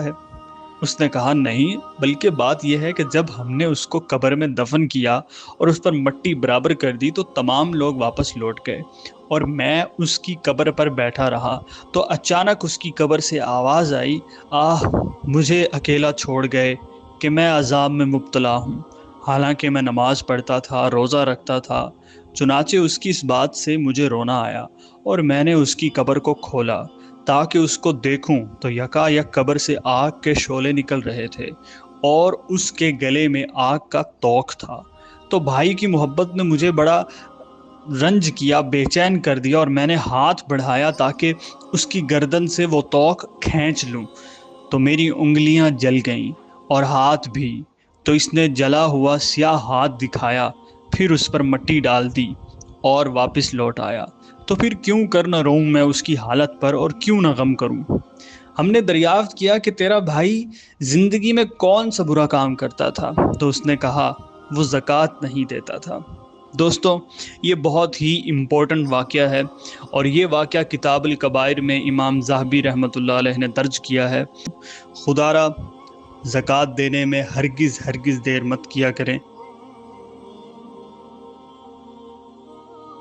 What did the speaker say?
ہے؟ اس نے کہا نہیں، بلکہ بات یہ ہے کہ جب ہم نے اس کو قبر میں دفن کیا اور اس پر مٹی برابر کر دی تو تمام لوگ واپس لوٹ گئے اور میں اس کی قبر پر بیٹھا رہا تو اچانک اس کی قبر سے آواز آئی، آہ مجھے اکیلا چھوڑ گئے کہ میں عذاب میں مبتلا ہوں، حالانکہ میں نماز پڑھتا تھا، روزہ رکھتا تھا۔ چنانچہ اس کی اس بات سے مجھے رونا آیا اور میں نے اس کی قبر کو کھولا تاکہ اس کو دیکھوں تو یکا یک قبر سے آگ کے شعلے نکل رہے تھے اور اس کے گلے میں آگ کا توق تھا۔ تو بھائی کی محبت نے مجھے بڑا رنج کیا، بے چین کر دیا، اور میں نے ہاتھ بڑھایا تاکہ اس کی گردن سے وہ توق کھینچ لوں تو میری انگلیاں جل گئیں اور ہاتھ بھی۔ تو اس نے جلا ہوا سیاہ ہاتھ دکھایا، پھر اس پر مٹی ڈال دی اور واپس لوٹ آیا۔ تو پھر کیوں کر نہ روؤں میں اس کی حالت پر اور کیوں نہ غم کروں؟ ہم نے دریافت کیا کہ تیرا بھائی زندگی میں کون سا برا کام کرتا تھا؟ تو اس نے کہا وہ زکوٰۃ نہیں دیتا تھا۔ دوستو، یہ بہت ہی امپورٹنٹ واقعہ ہے اور یہ واقعہ کتاب الکبائر میں امام ذہبی رحمۃ اللہ علیہ نے درج کیا ہے۔ خدا را زکوٰۃ دینے میں ہرگز دیر مت کیا کریں۔